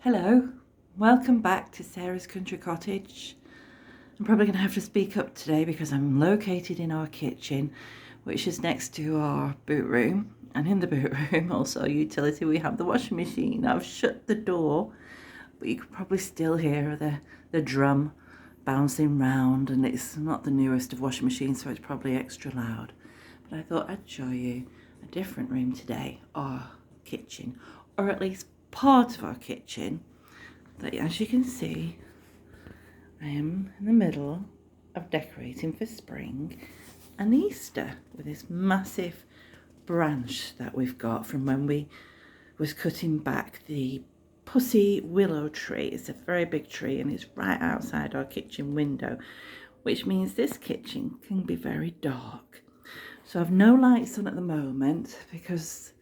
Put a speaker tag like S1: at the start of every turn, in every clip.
S1: Hello, welcome back to Sarah's Country Cottage. I'm probably going to have to speak up today because I'm located in our kitchen, which is next to our boot room. And in the boot room, also a utility, we have the washing machine. I've shut the door, but you could probably still hear the drum bouncing round, and it's not the newest of washing machines, so it's probably extra loud. But I thought I'd show you a different room today, our kitchen, or at least part of our kitchen. That, as you can see, I am in the middle of decorating for spring and Easter with this massive branch that we've got from when we was cutting back the pussy willow tree. It's a very big tree and it's right outside our kitchen window, which means this kitchen can be very dark. So I've no lights on at the moment because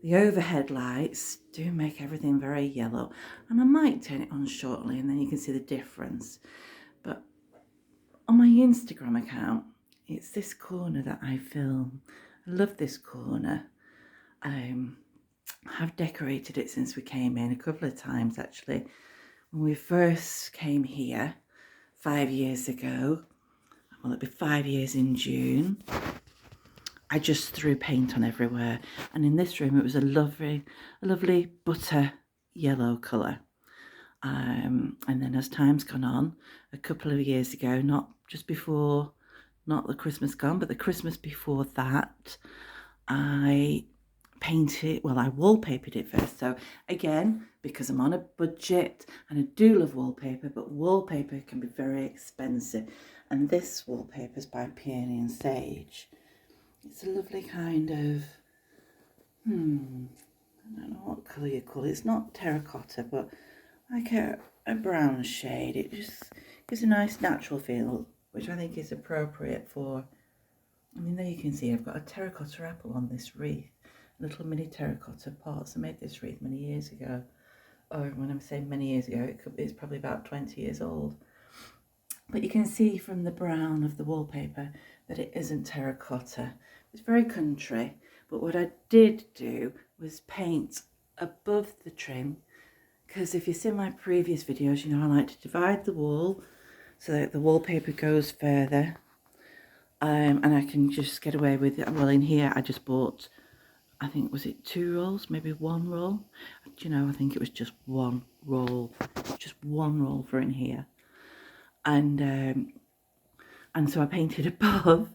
S1: the overhead lights do make everything very yellow, and I might turn it on shortly and then you can see the difference. But on my Instagram account, it's this corner that I film. I love this corner. I've decorated it since we came in a couple of times actually. When we first came here 5 years ago, well, it'll be 5 years in June, I just threw paint on everywhere, and in this room it was a lovely butter yellow colour. And then as time's gone on, a couple of years ago, not the Christmas gone, but the Christmas before that, I wallpapered it first. So again, because I'm on a budget and I do love wallpaper, but wallpaper can be very expensive. And this wallpaper is by Peony and Sage. It's a lovely kind of, I don't know what colour you call it. It's not terracotta, but like a brown shade. It just gives a nice natural feel, which I think is appropriate for, there you can see I've got a terracotta apple on this wreath, a little mini terracotta pots. I made this wreath many years ago. Or when I'm saying many years ago, it's probably about 20 years old. But you can see from the brown of the wallpaper that it isn't terracotta. It's very country, but what I did do was paint above the trim, because if you've seen my previous videos, you know I like to divide the wall so that the wallpaper goes further, and I can just get away with it. Well, in here I just bought, I think, was it 2 rolls, maybe 1 roll? Do you know, I think it was just 1 roll for in here. And so I painted above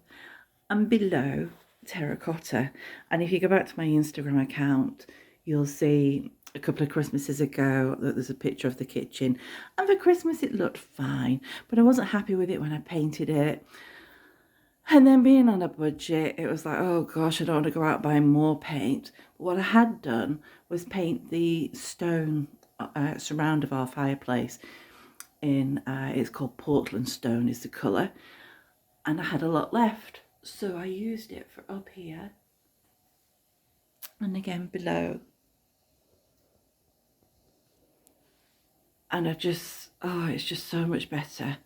S1: and below terracotta. And if you go back to my Instagram account, you'll see a couple of Christmases ago that there's a picture of the kitchen, and for Christmas it looked fine, but I wasn't happy with it when I painted it. And then being on a budget, it was like, oh gosh, I don't want to go out buying more paint. But what I had done was paint the stone surround of our fireplace in, it's called Portland stone is the colour, and I had a lot left, so I used it for up here and again below, and it's just so much better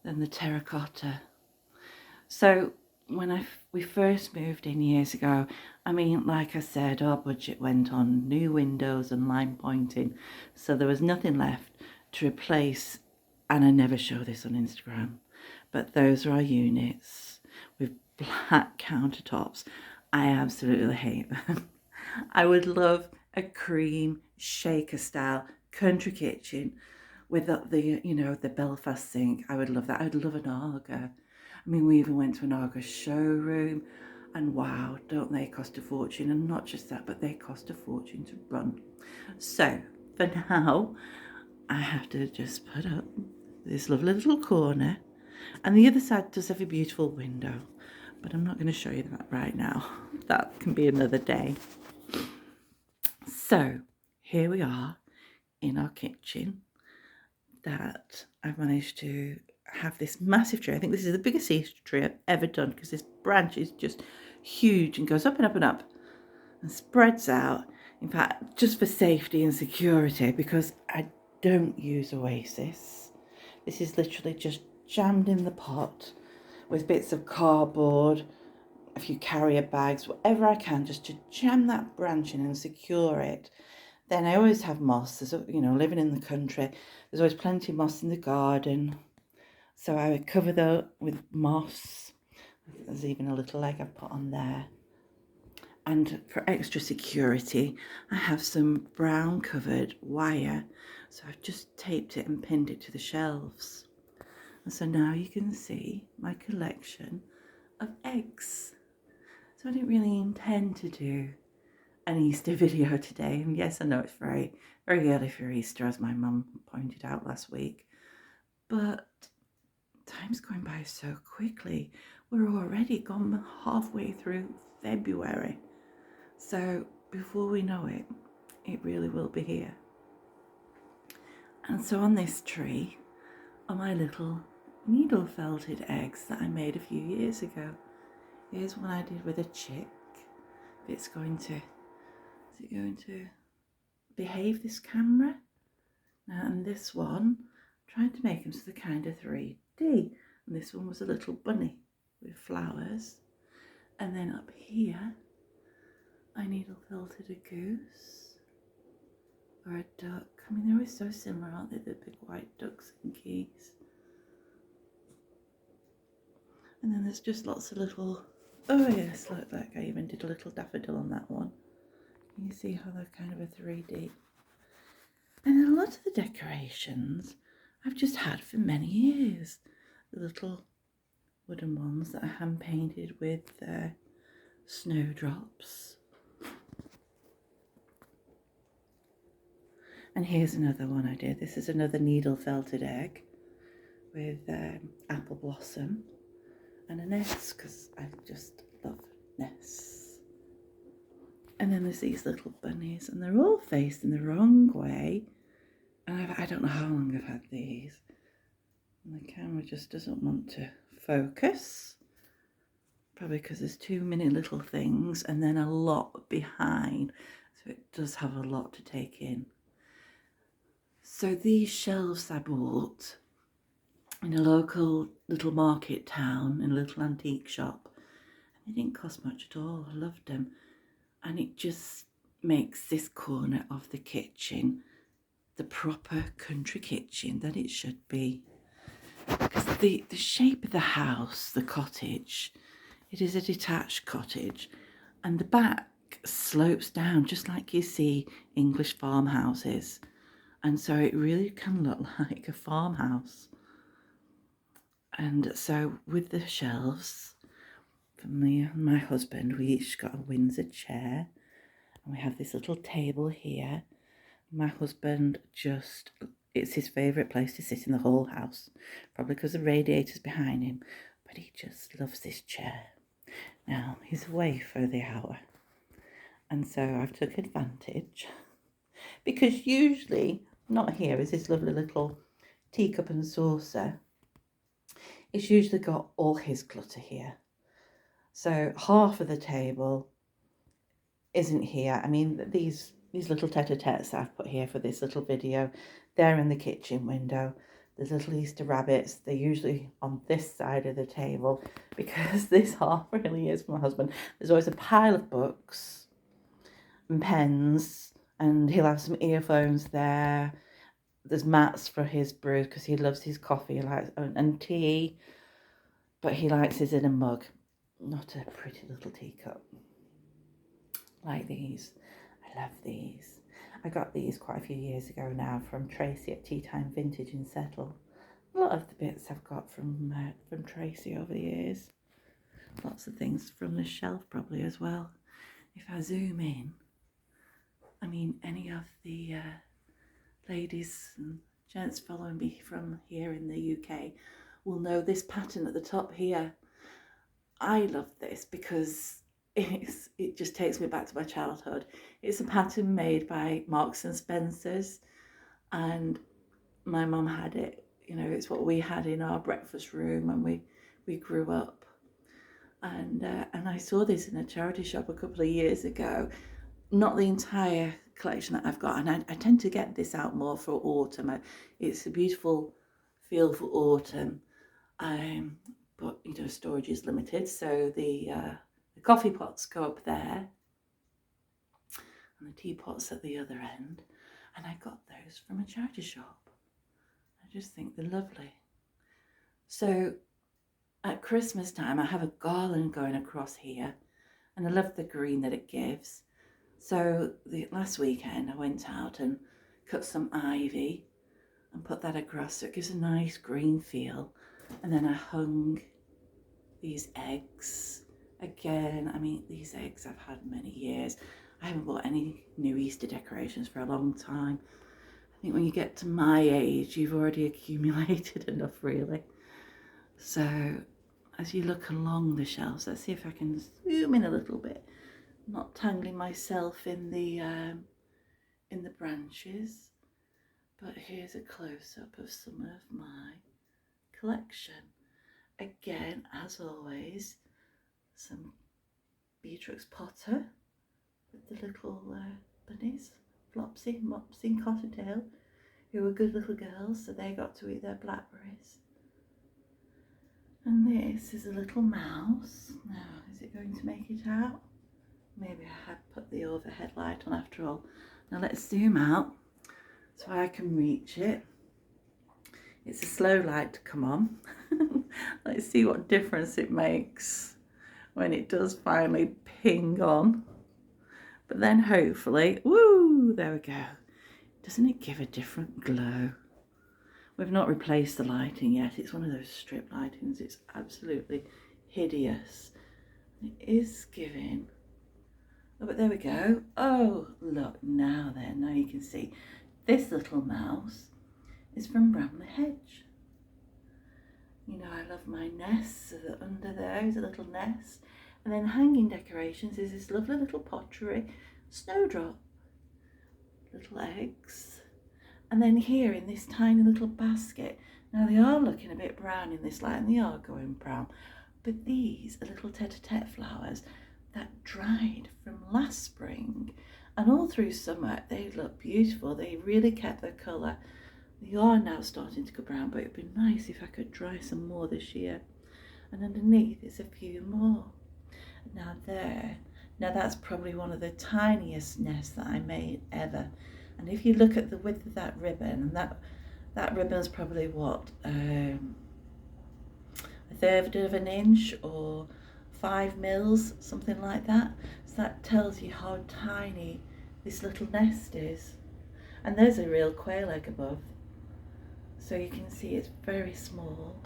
S1: than the terracotta. So when we first moved in years ago, like I said, our budget went on new windows and line pointing, so there was nothing left to replace. And I never show this on Instagram, but those are our units with black countertops. I absolutely hate them. I would love a cream shaker style country kitchen with the Belfast sink. I would love that. I'd love an Arga. We even went to an Arga showroom, and wow, don't they cost a fortune? And not just that, but they cost a fortune to run. So for now, I have to just put up this lovely little corner, and the other side does have a beautiful window, but I'm not going to show you that right now. That can be another day. So here we are in our kitchen that I've managed to have this massive tree. I think this is the biggest Easter tree I've ever done, because this branch is just huge and goes up and up and up and spreads out. In fact, just for safety and security, because I don't use Oasis. This is literally just jammed in the pot with bits of cardboard, a few carrier bags, whatever I can, just to jam that branch in and secure it. Then I always have moss. There's, you know, living in the country, there's always plenty of moss in the garden. So I would cover that with moss. There's even a little egg I've put on there. And for extra security, I have some brown covered wire. So I've just taped it and pinned it to the shelves. And so now you can see my collection of eggs. So I didn't really intend to do an Easter video today. And yes, I know it's very, very early for Easter, as my mum pointed out last week. But time's going by so quickly. We're already gone halfway through February. So before we know it, it really will be here. And so on this tree are my little needle felted eggs that I made a few years ago. Here's one I did with a chick. Is it going to behave, this camera? And this one, trying to make them so they're kind of 3D. And this one was a little bunny with flowers. And then up here, I needle felted a goose or a duck. I mean, they're always so similar, aren't they? The big white ducks and geese. And then there's just lots of little, oh yes, look, that I even did a little daffodil on that one. You see how they're kind of a 3D. And then a lot of the decorations I've just had for many years. The little wooden ones that are hand painted with snowdrops. And here's another one I did. This is another needle felted egg with apple blossom and a nest, because I just love nests. And then there's these little bunnies, and they're all facing the wrong way. And I don't know how long I've had these. And the camera just doesn't want to focus. Probably because there's too many little things and then a lot behind. So it does have a lot to take in. So these shelves I bought in a local little market town, in a little antique shop. And they didn't cost much at all. I loved them. And it just makes this corner of the kitchen the proper country kitchen that it should be. Because the shape of the house, the cottage, it is a detached cottage, and the back slopes down just like you see English farmhouses. And so it really can look like a farmhouse. And so with the shelves, for me and my husband, we each got a Windsor chair, and we have this little table here. My husband it's his favourite place to sit in the whole house, probably because the radiator's behind him, but he just loves this chair. Now, he's away for the hour, and so I've took advantage, because usually, not here, is this lovely little teacup and saucer. It's usually got all his clutter here. So half of the table isn't here. I mean, these little tete-a-tetes that I've put here for this little video, they're in the kitchen window. The little Easter rabbits, they're usually on this side of the table, because this half really is for my husband. There's always a pile of books and pens, and he'll have some earphones there. There's mats for his brew, because he loves his coffee and tea, but he likes his in a mug, not a pretty little teacup like these. I love these. I got these quite a few years ago now from Tracy at Tea Time Vintage in Settle. A lot of the bits I've got from Tracy over the years. Lots of things from the shelf probably as well. If I zoom in, I mean, any of the ladies and gents following me from here in the UK will know this pattern at the top here. I love this because it just takes me back to my childhood. It's a pattern made by Marks and Spencer's, and my mum had it. You know, it's what we had in our breakfast room when we grew up. And I saw this in a charity shop a couple of years ago. Not the entire collection that I've got, and I tend to get this out more for autumn. It's a beautiful feel for autumn, but you know, storage is limited, so the coffee pots go up there, and the teapots at the other end. And I got those from a charity shop. I just think they're lovely. So at Christmas time, I have a garland going across here, and I love the green that it gives. So last weekend I went out and cut some ivy and put that across, so it gives a nice green feel. And then I hung these eggs. Again, I mean, these eggs I've had many years. I haven't bought any new Easter decorations for a long time. I think when you get to my age, you've already accumulated enough, really. So as you look along the shelves, let's see if I can zoom in a little bit, not tangling myself in the branches. But here's a close-up of some of my collection. Again, as always, some Beatrix Potter with the little bunnies, Flopsy, Mopsy and Cotterdale, who were good little girls, so they got to eat their blackberries. And this is a little mouse. Now, is it going to make it out? Maybe I had put the overhead light on after all. Now let's zoom out so I can reach it. It's a slow light to come on. Let's see what difference it makes when it does finally ping on. But then hopefully, woo, there we go. Doesn't it give a different glow? We've not replaced the lighting yet. It's one of those strip lightings. It's absolutely hideous. It is giving. Oh, but there we go. Oh, look, now then, now you can see. This little mouse is from Bramley Hedge. You know, I love my nests. So that under there is a little nest. And then hanging decorations is this lovely little pottery snowdrop. Little eggs. And then here in this tiny little basket, now they are looking a bit brown in this light and they are going brown, but these are little tete-a-tete flowers that dried from last spring, and all through summer they look beautiful. They really kept their colour. They are now starting to go brown, but it'd be nice if I could dry some more this year. And underneath is a few more. Now that's probably one of the tiniest nests that I made ever. And if you look at the width of that ribbon, and that ribbon's probably what, a third of an inch or 5 mils, something like that. So that tells you how tiny this little nest is. And there's a real quail egg above. So you can see it's very small.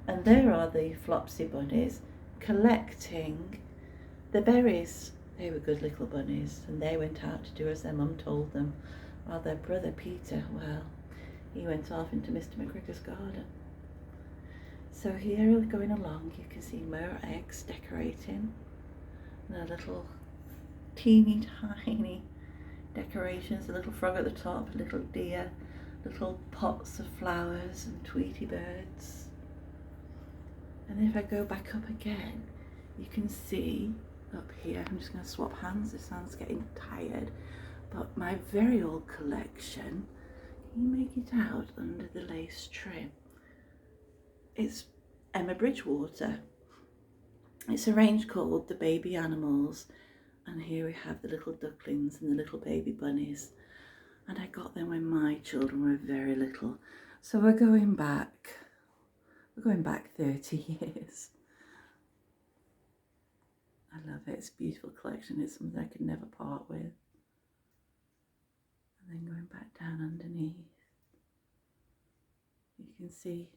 S1: And there are the Flopsy bunnies collecting the berries. They were good little bunnies, and they went out to do as their mum told them, while their brother Peter, well, he went off into Mr. McGregor's garden. So here going along, you can see more eggs decorating, and a little teeny tiny decorations, a little frog at the top, a little deer, little pots of flowers and Tweety birds. And if I go back up again, you can see up here, I'm just going to swap hands, this hand's getting tired, but my very old collection, can you make it out under the lace trim? It's Emma Bridgewater. It's a range called the Baby Animals, and here we have the little ducklings and the little baby bunnies, and I got them when my children were very little, so we're going back 30 years. I love it. It's a beautiful collection. It's something I could never part with. And then going back down underneath, you can see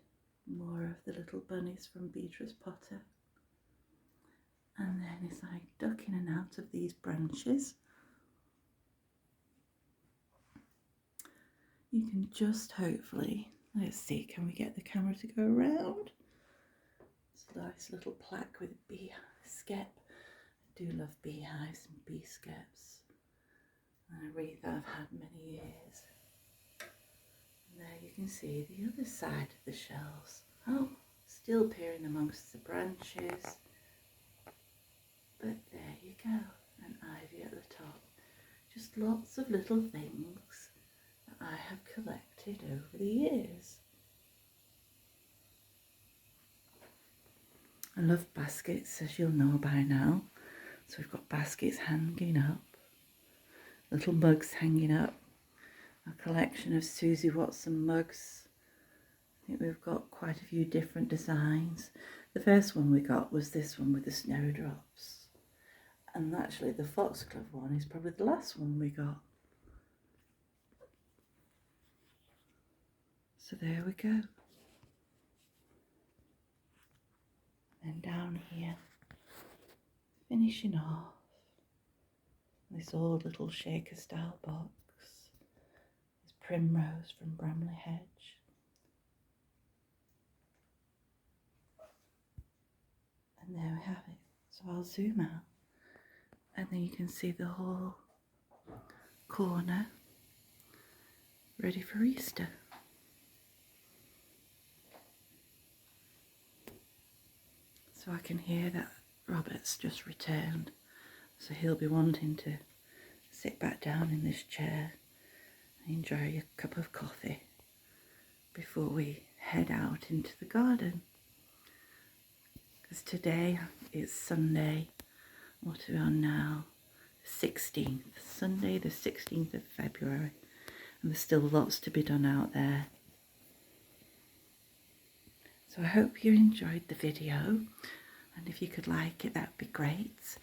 S1: more of the little bunnies from Beatrice Potter. And then as I duck in and out of these branches, you can just hopefully, let's see, can we get the camera to go around? It's a nice little plaque with a bee skep. I do love beehives and bee skeps. And a wreath that I've had many years. And there you can see the other side of the shelves. Oh, still peering amongst the branches. But there you go, an ivy at the top. Just lots of little things that I have collected over the years. I love baskets, as you'll know by now. So we've got baskets hanging up. little mugs hanging up. A collection of Susie Watson mugs. I think we've got quite a few different designs. The first one we got was this one with the snowdrops. And actually the foxglove one is probably the last one we got. So there we go. And down here, finishing off this old little shaker style box. This primrose from Bramley Hedge. And there we have it. So I'll zoom out and then you can see the whole corner ready for Easter. So I can hear that Robert's just returned, so he'll be wanting to sit back down in this chair and enjoy a cup of coffee before we head out into the garden. Because today is Sunday, what are we on now? The 16th, Sunday the 16th of February, and there's still lots to be done out there. So I hope you enjoyed the video, and if you could like it, that would be great.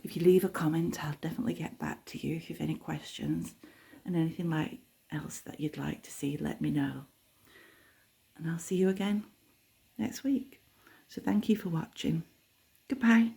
S1: If you leave a comment, I'll definitely get back to you. If you have any questions and anything else that you'd like to see, let me know. And I'll see you again next week. So thank you for watching. Goodbye.